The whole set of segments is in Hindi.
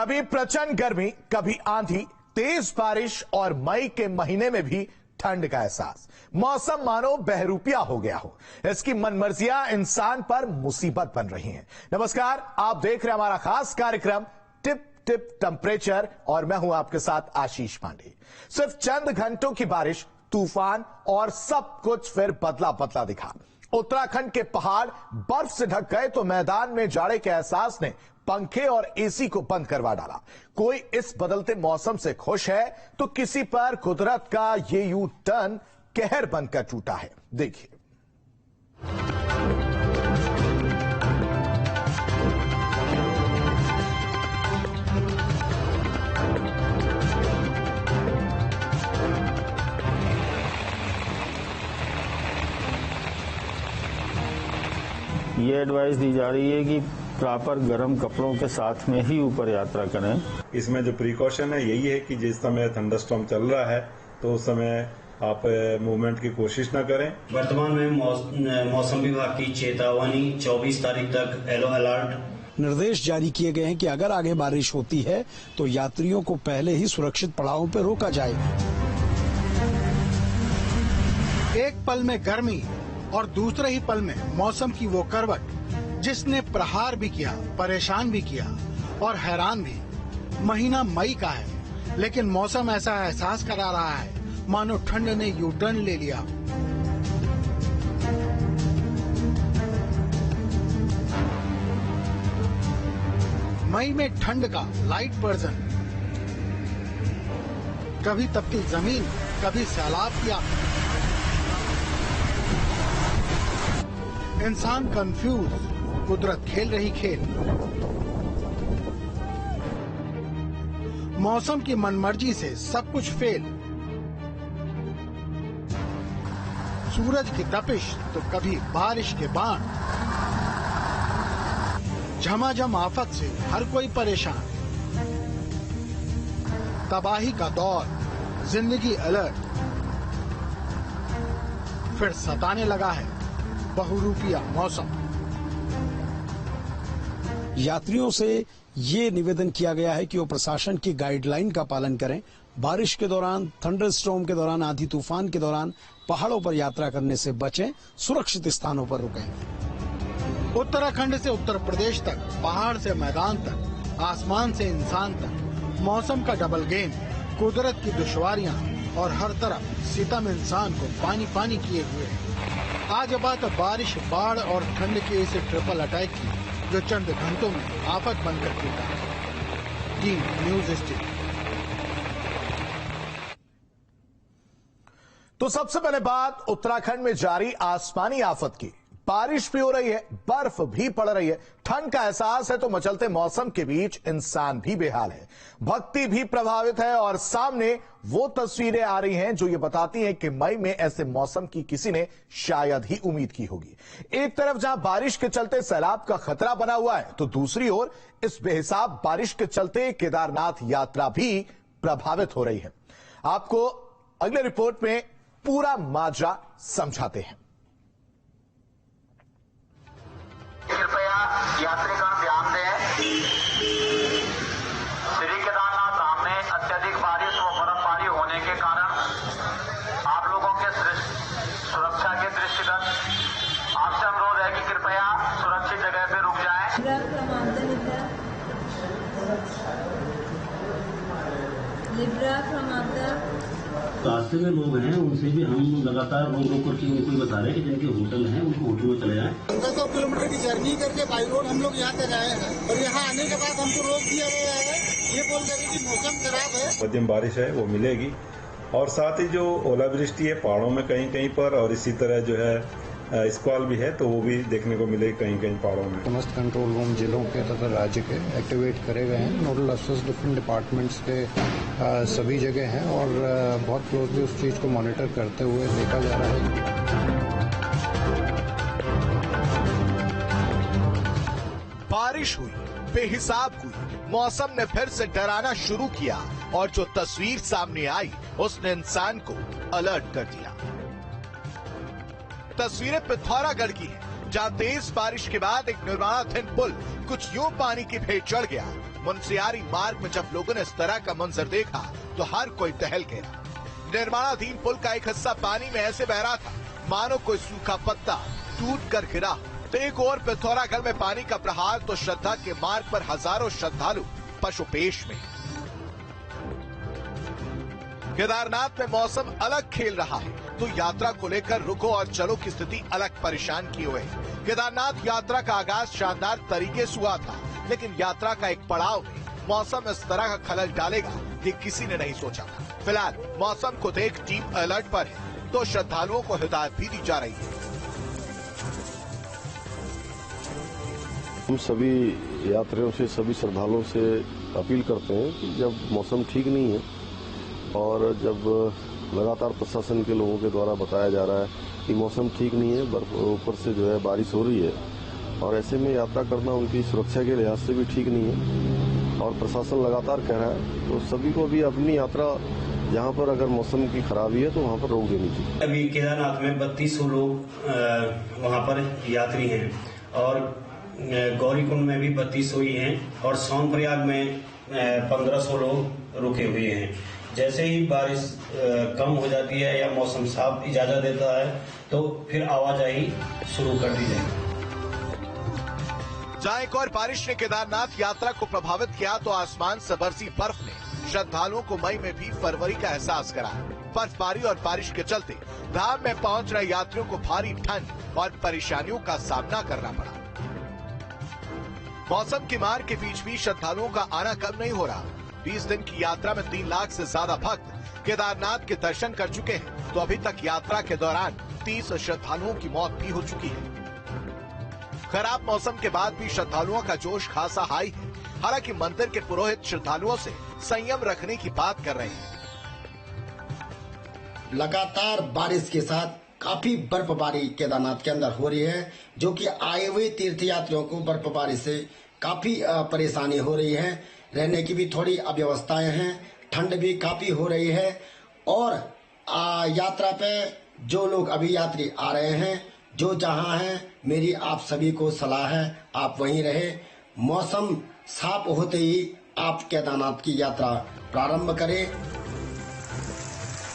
कभी प्रचंड गर्मी, कभी आंधी, तेज बारिश और मई के महीने में भी ठंड का एहसास। मौसम मानो बहरूपिया हो गया हो। इसकी मनमर्जियां इंसान पर मुसीबत बन रही हैं। नमस्कार, आप देख रहे हैं हमारा खास कार्यक्रम टिप टिप टेम्परेचर और मैं हूं आपके साथ आशीष पांडे। सिर्फ चंद घंटों की बारिश, तूफान और सब कुछ फिर बदला बदला दिखा। उत्तराखंड के पहाड़ बर्फ से ढक गए तो मैदान में जाड़े के एहसास ने पंखे और एसी को बंद करवा डाला। कोई इस बदलते मौसम से खुश है तो किसी पर कुदरत का ये यू टर्न कहर बनकर टूटा है। देखिए। ये एडवाइस दी जा रही है कि प्रॉपर गर्म कपड़ों के साथ में ही ऊपर यात्रा करें। इसमें जो प्रिकॉशन है यही है कि जिस समय थंडरस्टॉर्म चल रहा है तो उस समय आप मूवमेंट की कोशिश न करें। वर्तमान में मौसम विभाग की चेतावनी 24 तारीख तक येलो अलर्ट निर्देश जारी किए गए हैं कि अगर आगे बारिश होती है तो यात्रियों को पहले ही सुरक्षित पड़ावों पर रोका जाए। एक पल में गर्मी और दूसरे ही पल में मौसम की वो करवट जिसने प्रहार भी किया, परेशान भी किया और हैरान भी। महीना मई का है लेकिन मौसम ऐसा एहसास करा रहा है मानो ठंड ने यू टर्न ले लिया। मई में ठंड का लाइट वर्जन, कभी तपती जमीन, कभी सैलाब की आफत। इंसान कंफ्यूज, कुदरत खेल रही खेल। मौसम की मनमर्जी से सब कुछ फेल। सूरज की तपिश तो कभी बारिश के बाण। झमाझम आफत से हर कोई परेशान। तबाही का दौर, जिंदगी अलर्ट। फिर सताने लगा है बहुरूपिया मौसम। यात्रियों से ये निवेदन किया गया है कि वो प्रशासन की गाइडलाइन का पालन करें। बारिश के दौरान, थंडरस्टॉर्म के दौरान, आंधी तूफान के दौरान पहाड़ों पर यात्रा करने से बचें, सुरक्षित स्थानों पर रुकें। उत्तराखंड से उत्तर प्रदेश तक, पहाड़ से मैदान तक, आसमान से इंसान तक, मौसम का डबल गेम, कुदरत की दुश्वारियां और हर तरफ सितम इंसान को पानी पानी किए हुए है। आज बात बारिश, बाढ़ और ठंड के इस ट्रिपल अटैक की जो चंद घंटों में आफत बनकर टूटा है। Team news steel. तो सबसे पहले बात उत्तराखंड में जारी आसमानी आफत की। बारिश भी हो रही है, बर्फ भी पड़ रही है, ठंड का एहसास है तो मचलते मौसम के बीच इंसान भी बेहाल है। भक्ति भी प्रभावित है और सामने वो तस्वीरें आ रही हैं जो ये बताती हैं कि मई में ऐसे मौसम की किसी ने शायद ही उम्मीद की होगी। एक तरफ जहां बारिश के चलते सैलाब का खतरा बना हुआ है तो दूसरी ओर इस बेहिसाब बारिश के चलते केदारनाथ यात्रा भी प्रभावित हो रही है। आपको अगले रिपोर्ट में पूरा माजरा समझाते हैं। कृपया यात्रीगण ध्यान दें, श्री केदारनाथ धाम में अत्यधिक बारिश व बर्फबारी होने के कारण आप लोगों के सुरक्षा के दृष्टिगत आपसे अनुरोध है कि कृपया सुरक्षित जगह पे रुक जाएं। रास्ते में लोग हैं उनसे भी हम लगातार रोक करके उनको बता रहे हैं कि जिनके होटल हैं उनको होटल में चले जाएं। 1500 किलोमीटर की जर्नी करके बाई रोड हम लोग यहाँ तक आए हैं और यहाँ आने के बाद हमको रोक दिया गया है ये बोल कर कि मौसम खराब है। मध्यम बारिश है वो मिलेगी और साथ ही जो ओलावृष्टि है पहाड़ों में कहीं कहीं पर और इसी तरह जो है स्क्वाल भी है तो वो भी देखने को मिलेगी कहीं कहीं पहाड़ों में। समस्त कंट्रोल रूम जिलों के तथा राज्य के एक्टिवेट करे गए हैं। नोडल अफसर्स डिफरेंट डिपार्टमेंट्स के सभी जगह हैं और बहुत क्लोजली उस चीज को मॉनिटर करते हुए देखा जा रहा है। बारिश हुई, बेहिसाब हुई, मौसम ने फिर से डराना शुरू किया और जो तस्वीर सामने आई उसने इंसान को अलर्ट कर दिया। तस्वीरें पिथौरागढ़ की हैं, जहां तेज बारिश के बाद एक निर्माणाधीन पुल कुछ यूं पानी की भेंट चढ़ गया। मुनस्यारी मार्ग में जब लोगों ने इस तरह का मंजर देखा तो हर कोई टहल गया। निर्माणाधीन पुल का एक हिस्सा पानी में ऐसे बह रहा था मानो कोई सूखा पत्ता टूट कर गिरा। तो एक और पिथौरागढ़ में पानी का प्रहार तो श्रद्धा के मार्ग पर हजारों श्रद्धालु पशुपेश में। केदारनाथ में मौसम अलग खेल रहा है तो यात्रा को लेकर रुको और चलो की स्थिति अलग परेशान किए हुए। केदारनाथ यात्रा का आगाज शानदार तरीके से हुआ था, लेकिन यात्रा का एक पड़ाव में मौसम इस तरह का खलल डालेगा ये किसी ने नहीं सोचा था। फिलहाल मौसम को देख टीम अलर्ट पर है तो श्रद्धालुओं को हिदायत भी दी जा रही है। हम सभी यात्रियों से, सभी श्रद्धालुओं से अपील करते हैं कि जब मौसम ठीक नहीं है और जब लगातार प्रशासन के लोगों के द्वारा बताया जा रहा है कि मौसम ठीक नहीं है, बर्फ ऊपर से जो है बारिश हो रही है और ऐसे में यात्रा करना उनकी सुरक्षा के लिहाज से भी ठीक नहीं है और प्रशासन लगातार कह रहा है, तो सभी को भी अपनी यात्रा जहां पर अगर मौसम की खराबी है तो वहां पर रोक देनी चाहिए। अभी केदारनाथ में 3200 लोग वहां पर यात्री हैं और गौरीकुंड में भी 3200 ही हैं और सोनप्रयाग में 1500 लोग रुके हुए हैं। जैसे ही बारिश कम हो जाती है या मौसम साफ इजाजत देता है तो फिर आवाजाही शुरू कर दी जाएगी। जहां एक और बारिश ने केदारनाथ यात्रा को प्रभावित किया तो आसमान से बरसी बर्फ ने श्रद्धालुओं को मई में भी फरवरी का एहसास कराया। बर्फबारी और बारिश के चलते धाम में पहुंच रहे यात्रियों को भारी ठंड और परेशानियों का सामना करना पड़ा। मौसम की मार के बीच भी श्रद्धालुओं का आना कम नहीं हो रहा। 20 दिन की यात्रा में 3 लाख से ज्यादा भक्त केदारनाथ के दर्शन कर चुके हैं तो अभी तक यात्रा के दौरान 30 श्रद्धालुओं की मौत भी हो चुकी है। खराब मौसम के बाद भी श्रद्धालुओं का जोश खासा हाई है। हालांकि मंदिर के पुरोहित श्रद्धालुओं से संयम रखने की बात कर रहे हैं। लगातार बारिश के साथ काफी बर्फबारी केदारनाथ के अंदर हो रही है, जो कि आए हुए तीर्थयात्रियों को बर्फबारी से काफी परेशानी हो रही है। रहने की भी थोड़ी अव्यवस्थाएं हैं, ठंड भी काफी हो रही है और यात्रा पे जो लोग अभी यात्री आ रहे हैं, जो जहां हैं, मेरी आप सभी को सलाह है आप वहीं रहे। मौसम साफ होते ही आप केदारनाथ की यात्रा प्रारंभ करें।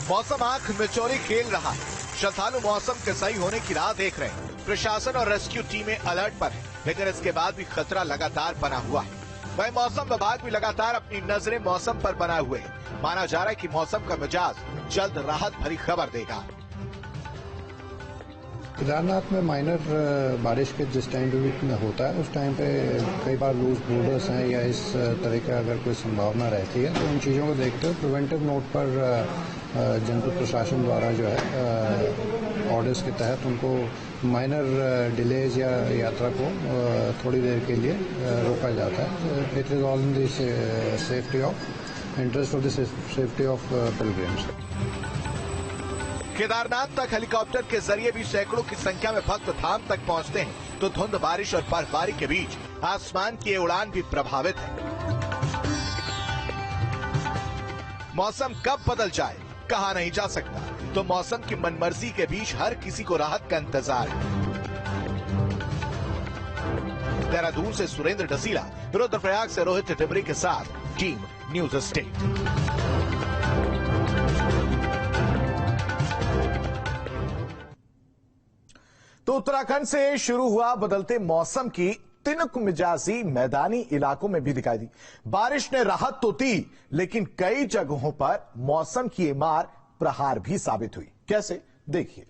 मौसम आंख मिचौली खेल रहा है। श्रद्धालु मौसम के सही होने की राह देख रहे हैं। प्रशासन और रेस्क्यू टीमें अलर्ट पर है, लेकिन इसके बाद भी खतरा लगातार बना हुआ है। वहीं मौसम विभाग भी लगातार अपनी नजरें मौसम पर बनाए हुए है। माना जा रहा है कि मौसम का मिजाज जल्द राहत भरी खबर देगा। केदारनाथ में माइनर बारिश के जिस टाइम पे होता है उस टाइम पे कई बार लूज बोर्डर्स हैं या इस तरह का अगर कोई संभावना रहती है तो उन चीज़ों को देखते हुए प्रिवेंटिव नोट पर जनपद प्रशासन द्वारा जो है ऑर्डर्स के तहत उनको माइनर डिलेज या यात्रा को थोड़ी देर के लिए रोका जाता है। It is all in the safety of interest of the safety of pilgrims. Kedarnath तक हेलीकॉप्टर के जरिए भी सैकड़ों की संख्या में भक्त धाम तक पहुंचते हैं तो धुंध, बारिश और बर्फबारी के बीच आसमान की उड़ान भी प्रभावित है। मौसम कब बदल जाए कहा नहीं जा सकता, तो मौसम की मनमर्जी के बीच हर किसी को राहत का इंतजार है। देहरादून से सुरेंद्र डसीला, रुद्रप्रयाग से रोहित टिमरी के साथ टीम न्यूज स्टेट। तो उत्तराखंड से शुरू हुआ बदलते मौसम की तिनक मिजाजी मैदानी इलाकों में भी दिखाई दी। बारिश ने राहत तो दी, लेकिन कई जगहों पर मौसम की ये मार प्रहार भी साबित हुई। कैसे, देखिए।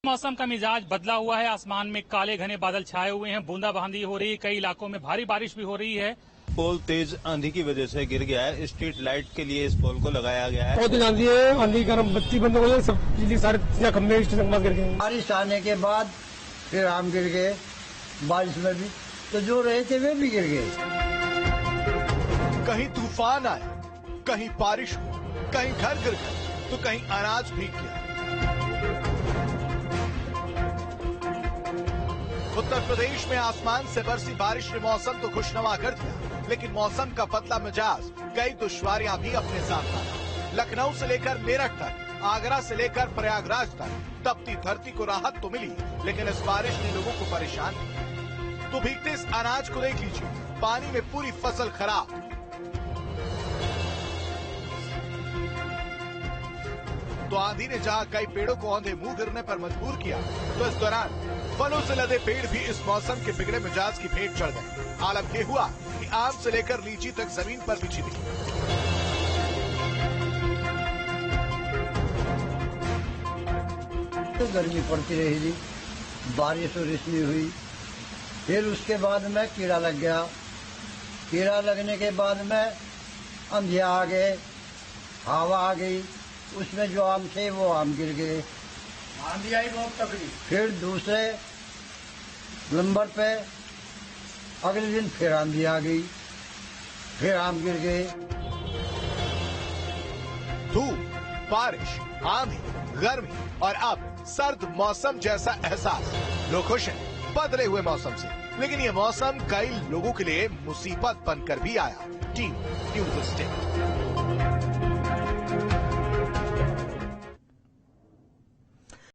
मौसम का मिजाज बदला हुआ है। आसमान में काले घने बादल छाए हुए हैं, बूंदाबांदी हो रही है, कई इलाकों में भारी बारिश भी हो रही है। पोल तेज आंधी की वजह से गिर गया है। स्ट्रीट लाइट के लिए इस पोल को लगाया गया है। बहुत तेज आंधी है, आंधी गर्म बत्ती बंद हो गई, सब चीजें सारे खंभे गिर गए। बारिश आने के बाद फिर आम गिर गए, बारिश में भी तो जो रहे थे वे भी गिर गए। कहीं तूफान आए, कहीं बारिश हो, कहीं घर गिर गए तो कहीं अनाज भीग गया। उत्तर प्रदेश में आसमान से बरसी बारिश ने मौसम तो खुशनुमा कर दिया, लेकिन मौसम का बदला मिजाज कई दुश्वारियां भी अपने साथ लाया। लखनऊ से लेकर मेरठ तक आगरा से लेकर प्रयागराज तक तपती धरती को राहत तो मिली, लेकिन इस बारिश ने लोगों को परेशान किया। तो भीगते इस अनाज को देख लीजिए, पानी में पूरी फसल खराब। तो आंधी ने जहां कई पेड़ों को औंधे मुंह गिरने पर मजबूर किया, तो इस दौरान फलों से लदे पेड़ भी इस मौसम के बिगड़े मिजाज की भेंट चढ़ गए। आलम ये हुआ कि आम से लेकर लीची तक जमीन पर बिछी दिखी। तो गर्मी पड़ती रही थी, बारिश और नहीं हुई। फिर उसके बाद में कीड़ा लग गया। कीड़ा लगने के बाद में अंधिया आ गए, हवा आ गई, उसमें जो आम थे वो आम गिर गए। आंधी आई बहुत तकलीफ। फिर दूसरे नंबर पे अगले दिन फिर आंधी आ गई, फिर आम गिर गए। धूप, बारिश, आंधी, गर्मी और अब सर्द मौसम जैसा एहसास। लोग खुश हैं बदले हुए मौसम से, लेकिन ये मौसम कई लोगों के लिए मुसीबत बनकर भी आया। Team news state.